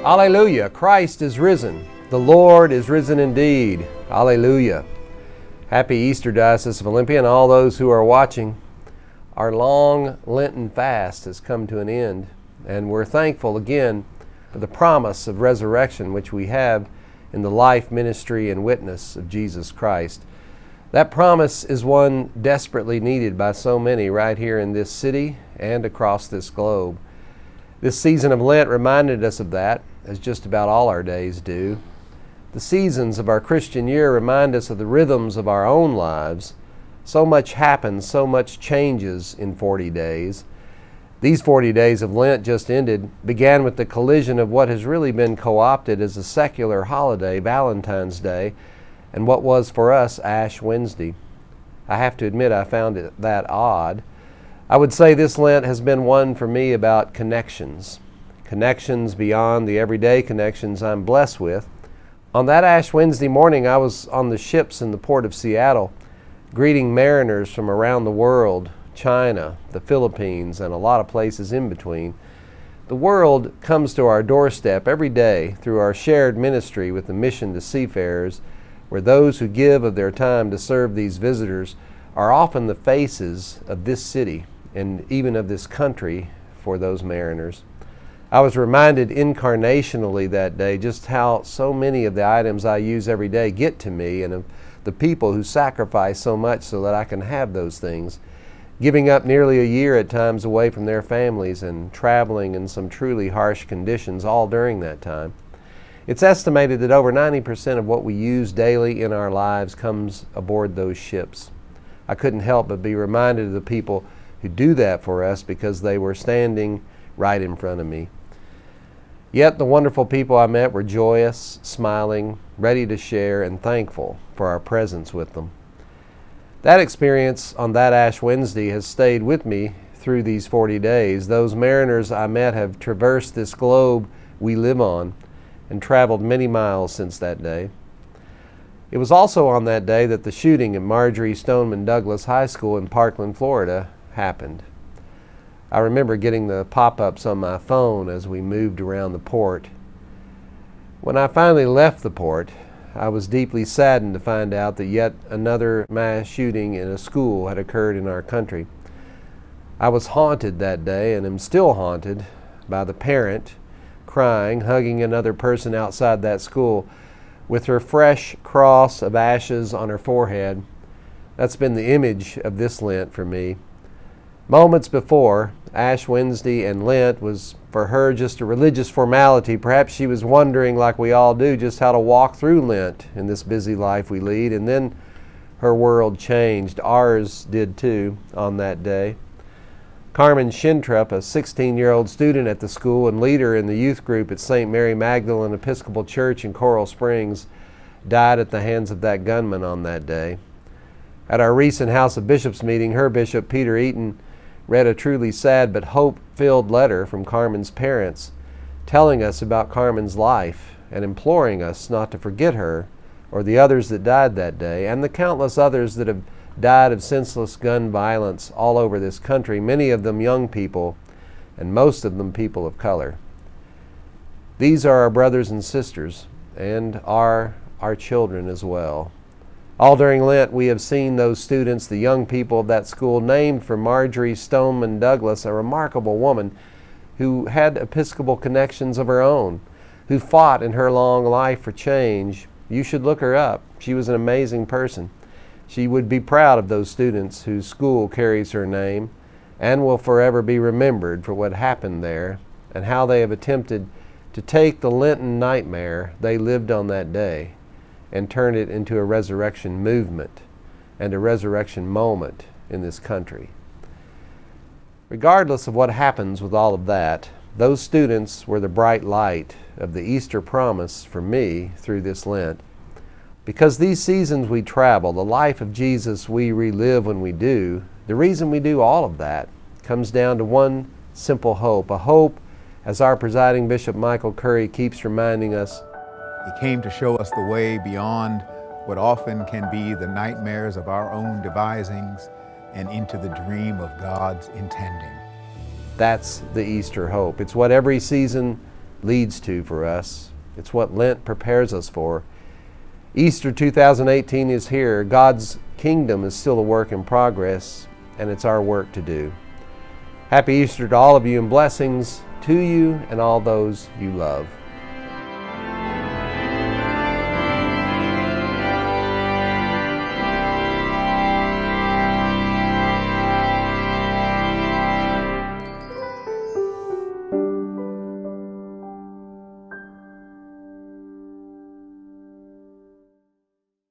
Alleluia! Christ is risen. The Lord is risen indeed. Alleluia! Happy Easter, Diocese of Olympia, and all those who are watching. Our long Lenten fast has come to an end, and we're thankful again for the promise of resurrection which we have in the life, ministry, and witness of Jesus Christ. That promise is one desperately needed by so many right here in this city and across this globe. This season of Lent reminded us of that, as just about all our days do. The seasons of our Christian year remind us of the rhythms of our own lives. So much happens, so much changes in 40 days. These 40 days of Lent just ended began with the collision of what has really been co-opted as a secular holiday, Valentine's Day, and what was for us Ash Wednesday. I have to admit I found it that odd. I would say this Lent has been one for me about connections. Connections beyond the everyday connections I'm blessed with. On that Ash Wednesday morning, I was on the ships in the port of Seattle, greeting mariners from around the world, China, the Philippines, and a lot of places in between. The world comes to our doorstep every day through our shared ministry with the Mission to Seafarers, where those who give of their time to serve these visitors are often the faces of this city and even of this country for those mariners. I was reminded incarnationally that day just how so many of the items I use every day get to me, and of the people who sacrifice so much so that I can have those things, giving up nearly a year at times away from their families and traveling in some truly harsh conditions all during that time. It's estimated that over 90% of what we use daily in our lives comes aboard those ships. I couldn't help but be reminded of the people who do that for us because they were standing right in front of me. Yet the wonderful people I met were joyous, smiling, ready to share, and thankful for our presence with them. That experience on that Ash Wednesday has stayed with me through these 40 days. Those mariners I met have traversed this globe we live on and traveled many miles since that day. It was also on that day that the shooting at Marjory Stoneman Douglas High School in Parkland, Florida happened. I remember getting the pop-ups on my phone as we moved around the port. When I finally left the port, I was deeply saddened to find out that yet another mass shooting in a school had occurred in our country. I was haunted that day and am still haunted by the parent crying, hugging another person outside that school with her fresh cross of ashes on her forehead. That's been the image of this Lent for me. Moments before, Ash Wednesday and Lent was for her just a religious formality. Perhaps she was wondering, like we all do, just how to walk through Lent in this busy life we lead. And then her world changed. Ours did too on that day. Carmen Shintrup, a 16-year-old student at the school and leader in the youth group at St. Mary Magdalene Episcopal Church in Coral Springs, died at the hands of that gunman on that day. At our recent House of Bishops meeting, her bishop, Peter Eaton, read a truly sad but hope-filled letter from Carmen's parents, telling us about Carmen's life and imploring us not to forget her or the others that died that day, and the countless others that have died of senseless gun violence all over this country, many of them young people, and most of them people of color. These are our brothers and sisters, and are our children as well. All during Lent, we have seen those students, the young people of that school, named for Marjory Stoneman Douglas, a remarkable woman who had Episcopal connections of her own, who fought in her long life for change. You should look her up. She was an amazing person. She would be proud of those students whose school carries her name and will forever be remembered for what happened there and how they have attempted to take the Lenten nightmare they lived on that day and turn it into a resurrection movement and a resurrection moment in this country. Regardless of what happens with all of that, those students were the bright light of the Easter promise for me through this Lent. Because these seasons we travel, the life of Jesus we relive when we do, the reason we do all of that comes down to one simple hope, a hope, as our presiding Bishop Michael Curry keeps reminding us, He came to show us the way beyond what often can be the nightmares of our own devisings and into the dream of God's intending. That's the Easter hope. It's what every season leads to for us. It's what Lent prepares us for. Easter 2018 is here. God's kingdom is still a work in progress, and it's our work to do. Happy Easter to all of you, and blessings to you and all those you love.